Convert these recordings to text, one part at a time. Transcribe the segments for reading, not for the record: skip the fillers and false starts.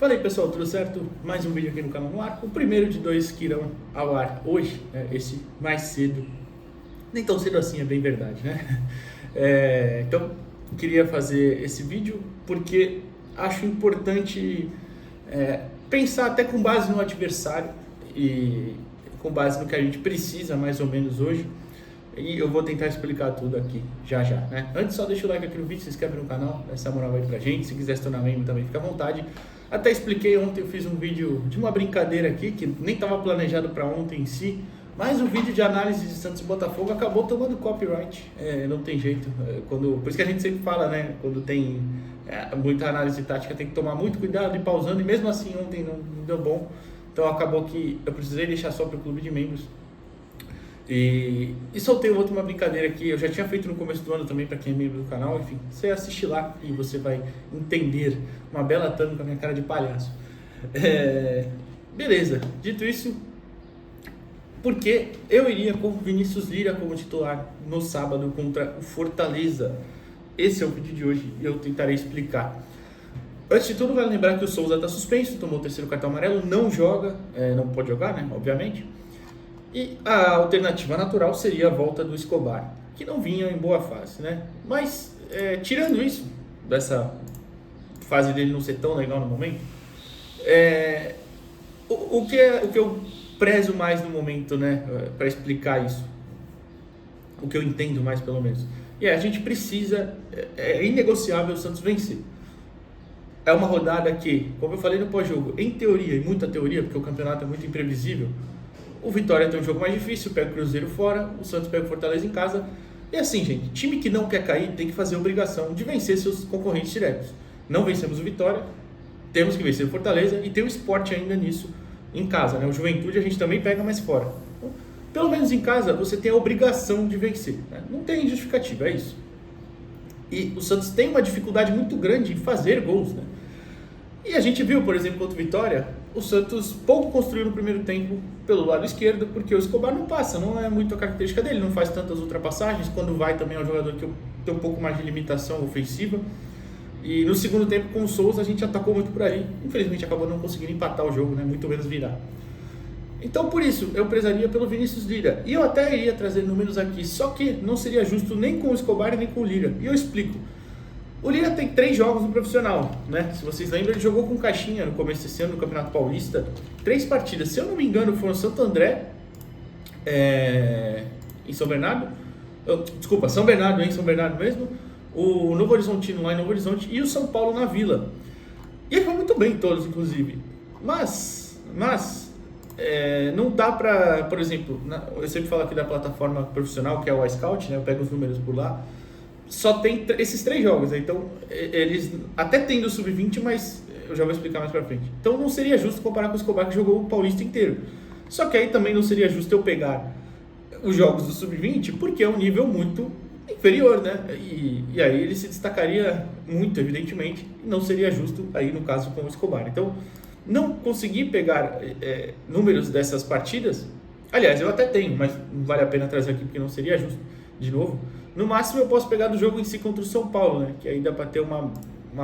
Fala aí pessoal, tudo certo? Mais um vídeo aqui no canal no ar, o primeiro de dois que irão ao ar hoje, né? Esse mais cedo, nem tão cedo assim, é bem verdade, né? Então, queria fazer esse vídeo porque acho importante pensar até com base no adversário e com base no que a gente precisa mais ou menos hoje. E eu vou tentar explicar tudo aqui já, né? Antes, só deixa o like aqui no vídeo, se inscreve no canal, dá essa moral aí pra gente. Se quiser se tornar membro também, fica à vontade. Até expliquei ontem, eu fiz um vídeo de uma brincadeira aqui, que nem estava planejado para ontem em si, mas o vídeo de análise de Santos e Botafogo acabou tomando copyright. Não tem jeito. Por isso que a gente sempre fala, né? Quando tem muita análise tática, tem que tomar muito cuidado, ir pausando, e mesmo assim ontem não deu bom. Então acabou que eu precisei deixar só para o clube de membros. E soltei uma brincadeira aqui, eu já tinha feito no começo do ano também para quem é membro do canal. Enfim, você assiste lá e você vai entender uma bela thumb com a minha cara de palhaço. Beleza, dito isso, porque eu iria com Vinícius Lira como titular no sábado contra o Fortaleza. Esse é o vídeo de hoje e eu tentarei explicar. Antes de tudo, vale lembrar que o Souza está suspenso, tomou o terceiro cartão amarelo, não joga, não pode jogar, né, obviamente. E a alternativa natural seria a volta do Escobar, que não vinha em boa fase, né? Mas, tirando isso, dessa fase dele não ser tão legal no momento, o que eu prezo mais no momento, né, para explicar isso, o que eu entendo mais pelo menos, a gente precisa, é inegociável o Santos vencer. É uma rodada que, como eu falei no pós-jogo, em teoria, e muita teoria, porque o campeonato é muito imprevisível, o Vitória tem um jogo mais difícil, pega o Cruzeiro fora, o Santos pega o Fortaleza em casa. E assim, gente, time que não quer cair tem que fazer a obrigação de vencer seus concorrentes diretos. Não vencemos o Vitória, temos que vencer o Fortaleza e tem o Sport ainda nisso em casa, né? O Juventude a gente também pega mais fora. Então, pelo menos em casa você tem a obrigação de vencer, né? Não tem justificativa, é isso. E o Santos tem uma dificuldade muito grande em fazer gols, né? E a gente viu, por exemplo, contra o Vitória, o Santos pouco construiu no primeiro tempo pelo lado esquerdo, porque o Escobar não passa, não é muito a característica dele, não faz tantas ultrapassagens, quando vai também é um jogador que tem um pouco mais de limitação ofensiva. E no segundo tempo com o Souza a gente atacou muito por aí, infelizmente acabou não conseguindo empatar o jogo, né? Muito menos virar. Então por isso eu prezaria pelo Vinícius Lira, e eu até iria trazer números aqui, só que não seria justo nem com o Escobar nem com o Lira, e eu explico. O Lira tem 3 jogos no profissional, né? Se vocês lembram, ele jogou com Caixinha no começo desse ano no Campeonato Paulista. 3 partidas, se eu não me engano, foram Santo André, em São Bernardo. Desculpa, São Bernardo, em São Bernardo mesmo. O Novo Horizontino lá em Novo Horizonte e o São Paulo na Vila. E ele foi muito bem todos, inclusive. Mas não dá pra, por exemplo, eu sempre falo aqui da plataforma profissional, que é o iScout, né? Eu pego os números por lá. Só tem esses 3 jogos, né? Então eles até tem do Sub-20, mas eu já vou explicar mais pra frente. Então não seria justo comparar com o Escobar, que jogou o Paulista inteiro. Só que aí também não seria justo eu pegar os jogos do Sub-20, porque é um nível muito inferior, né? E aí ele se destacaria muito, evidentemente, e não seria justo aí no caso com o Escobar. Então não consegui pegar números dessas partidas. Aliás, eu até tenho, mas não vale a pena trazer aqui porque não seria justo de novo. No máximo eu posso pegar do jogo em si contra o São Paulo, né? Que aí dá pra ter uma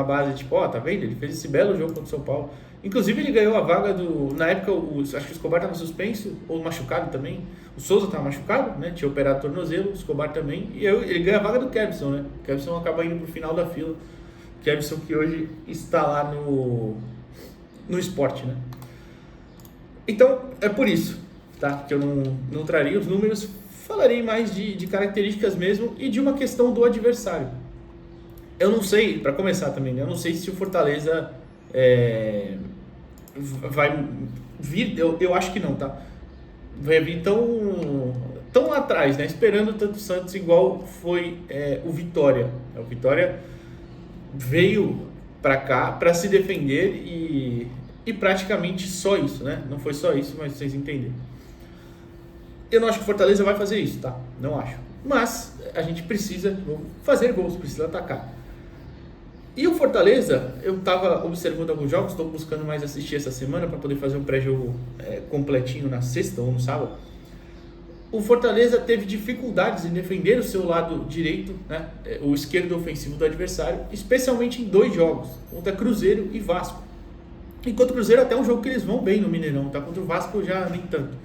base tipo, tá vendo? Ele fez esse belo jogo contra o São Paulo. Inclusive ele ganhou a vaga na época, acho que o Escobar estava suspenso, ou machucado também. O Souza estava machucado, né? Tinha operado o tornozelo, o Escobar também. E ele ganha a vaga do Kevson, né? O Kevson acaba indo pro final da fila. O Kevson que hoje está lá no Sport, né? Então, é por isso, tá? Que eu não traria os números. Falarei mais de características mesmo e de uma questão do adversário. Eu não sei, para começar também, né? Eu não sei se o Fortaleza vai vir, eu acho que não, tá? Vai vir tão lá atrás, né? Esperando tanto o Santos igual foi o Vitória. O Vitória veio para cá para se defender e praticamente só isso, né? Não foi só isso, mas vocês entenderam. Eu não acho que o Fortaleza vai fazer isso, tá? Não acho. Mas a gente precisa fazer gols, precisa atacar. E o Fortaleza, eu estava observando alguns jogos, estou buscando mais assistir essa semana para poder fazer um pré-jogo completinho na sexta ou no sábado. O Fortaleza teve dificuldades em defender o seu lado direito, né? O esquerdo ofensivo do adversário, especialmente em 2 jogos, contra Cruzeiro e Vasco. Enquanto o Cruzeiro até um jogo que eles vão bem no Mineirão, tá? Contra o Vasco já nem tanto.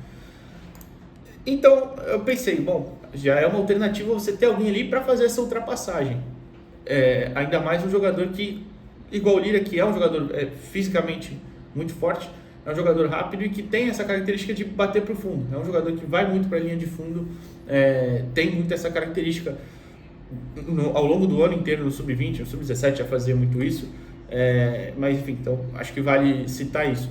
Então eu pensei, bom, já é uma alternativa você ter alguém ali para fazer essa ultrapassagem. Ainda mais um jogador que, igual o Lira, que é um jogador fisicamente muito forte, é um jogador rápido e que tem essa característica de bater para o fundo. É um jogador que vai muito para a linha de fundo, tem muito essa característica ao longo do ano inteiro no Sub-20, no Sub-17 já fazia muito isso, mas enfim, então acho que vale citar isso.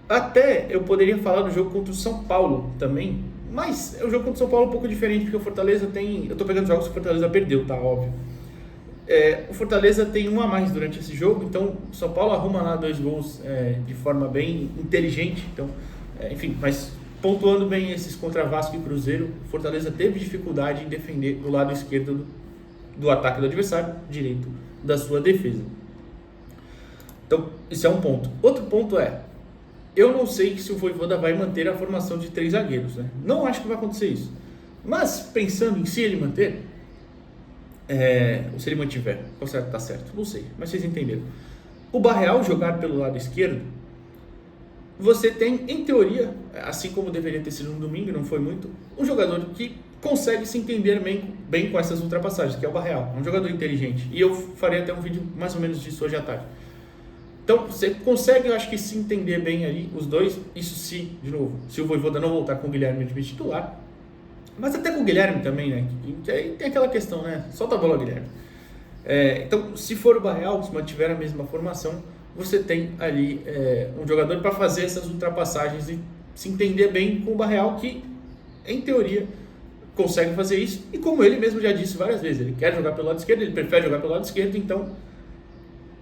Até eu poderia falar do jogo contra o São Paulo também, mas o jogo contra o São Paulo é um pouco diferente, porque o Fortaleza tem... Eu tô pegando jogos que o Fortaleza perdeu, tá? Óbvio. O Fortaleza tem um a mais durante esse jogo, então o São Paulo arruma lá 2 gols de forma bem inteligente. Então, enfim, mas pontuando bem esses contra Vasco e Cruzeiro, o Fortaleza teve dificuldade em defender o lado esquerdo do ataque do adversário, direito da sua defesa. Então, isso é um ponto. Outro ponto eu não sei se o Vojvoda vai manter a formação de 3 zagueiros, né? Não acho que vai acontecer isso. Mas, pensando em se ele manter, ou se ele mantiver, qual certo tá certo? Não sei, mas vocês entenderam. O Barreal jogar pelo lado esquerdo, você tem, em teoria, assim como deveria ter sido no domingo, não foi muito, um jogador que consegue se entender bem com essas ultrapassagens, que é o Barreal. É um jogador inteligente. E eu farei até um vídeo mais ou menos disso hoje à tarde. Então, você consegue, eu acho que, se entender bem ali, os dois. Isso se, de novo, se o Vojvoda não voltar com o Guilherme de titular. Mas até com o Guilherme também, né? Que aí tem aquela questão, né? Solta a bola, Guilherme. Então, se for o Barreal, se mantiver a mesma formação, você tem ali um jogador para fazer essas ultrapassagens e se entender bem com o Barreal, que, em teoria, consegue fazer isso. E como ele mesmo já disse várias vezes, ele quer jogar pelo lado esquerdo, ele prefere jogar pelo lado esquerdo, então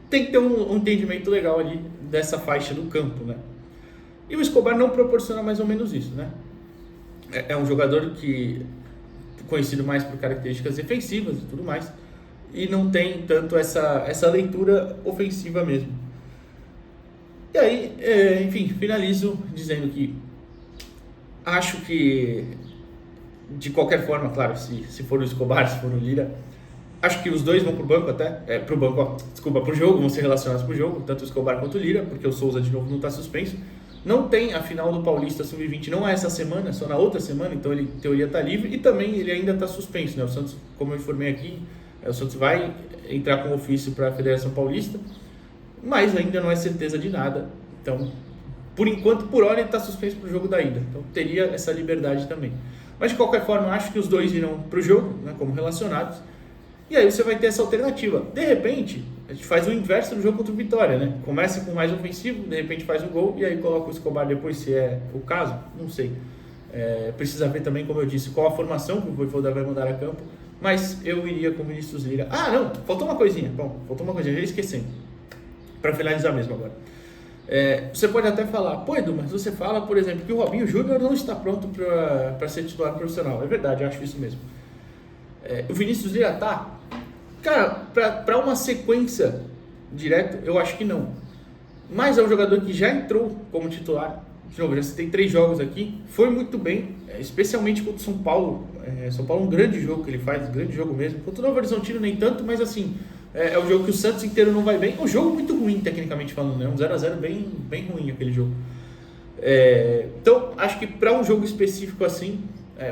tem que ter um entendimento legal ali dessa faixa do campo, né? E o Escobar não proporciona mais ou menos isso, né? É um jogador que conhecido mais por características defensivas e tudo mais, e não tem tanto essa leitura ofensiva mesmo. E aí, enfim, finalizo dizendo que acho que, de qualquer forma, claro, se for o Escobar, se for o Lira, acho que os dois vão pro banco até, pro jogo, vão ser relacionados pro jogo, tanto o Escobar quanto o Lira, porque o Souza de novo não está suspenso. Não tem a final do Paulista Sub-20, não é essa semana, é só na outra semana, então ele, em teoria, está livre, e também ele ainda está suspenso, né? O Santos, como eu informei aqui, o Santos vai entrar com ofício para a Federação Paulista, mas ainda não é certeza de nada. Então, por enquanto, por hora, ele está suspenso para o jogo da ida, então teria essa liberdade também. Mas, de qualquer forma, acho que os dois irão para o jogo, né, como relacionados. E aí você vai ter essa alternativa. De repente, a gente faz o inverso do jogo contra o Vitória, né? Começa com mais ofensivo, de repente faz o gol e aí coloca o Escobar depois, se é o caso, não sei. Precisa ver também, como eu disse, qual a formação que o Vojvoda vai mandar a campo. Mas eu iria com o Vinícius Lira. Ah, não, faltou uma coisinha. Bom, já ia esquecendo. Para finalizar mesmo agora. Você pode até falar, pô Edu, mas você fala, por exemplo, que o Robinho Júnior não está pronto para ser titular profissional. É verdade, eu acho isso mesmo. O Vinícius Lira tá? Cara, para uma sequência direta, eu acho que não. Mas é um jogador que já entrou como titular. De novo, já citei 3 jogos aqui. Foi muito bem, especialmente contra o São Paulo. São Paulo é um grande jogo que ele faz, grande jogo mesmo. Contra o Novo Horizontino nem tanto, mas assim, é um jogo que o Santos inteiro não vai bem. É um jogo muito ruim, tecnicamente falando, né? Um 0x0 bem, bem ruim aquele jogo. Então, acho que para um jogo específico assim,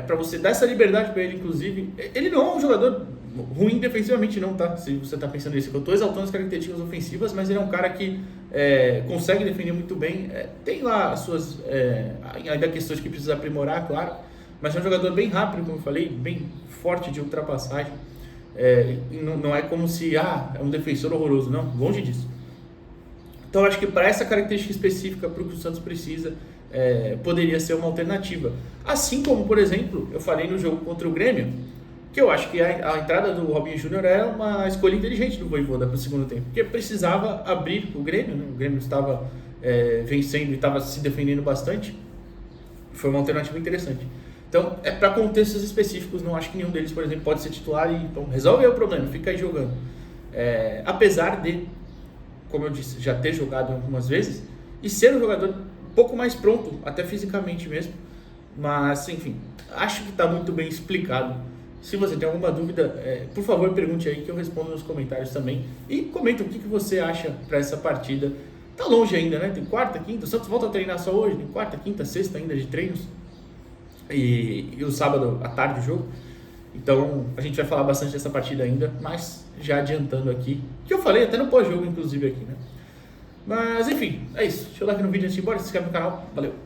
para você dar essa liberdade para ele, inclusive, ele não é um jogador ruim defensivamente não, tá? Se você tá pensando nisso, eu tô exaltando as características ofensivas, mas ele é um cara que consegue defender muito bem, tem lá as suas ainda questões que precisa aprimorar, claro, mas é um jogador bem rápido, como eu falei, bem forte de ultrapassagem, não é como se é um defensor horroroso, não, longe disso. Então acho que para essa característica específica, para o que o Santos precisa, poderia ser uma alternativa. Assim como, por exemplo, eu falei no jogo contra o Grêmio, que eu acho que a entrada do Robinho Júnior é uma escolha inteligente do Vojvoda para o segundo tempo, porque precisava abrir o Grêmio, né? O Grêmio estava vencendo e estava se defendendo bastante, foi uma alternativa interessante. Então, para contextos específicos, não acho que nenhum deles, por exemplo, pode ser titular e então, resolve aí o problema, fica aí jogando. Apesar de, como eu disse, já ter jogado algumas vezes e ser um jogador um pouco mais pronto, até fisicamente mesmo, mas, enfim, acho que está muito bem explicado. Se você tem alguma dúvida, por favor, pergunte aí que eu respondo nos comentários também. E comenta o que você acha para essa partida tá longe ainda, né? Tem quarta, quinta, o Santos volta a treinar só hoje, tem quarta, quinta, sexta ainda de treinos. E o sábado à tarde o jogo. Então a gente vai falar bastante dessa partida ainda, mas já adiantando aqui, que eu falei até no pós-jogo, inclusive, aqui, né? Mas enfim, é isso. Deixa eu dar aqui no vídeo antes de ir embora, se inscreve no canal, valeu!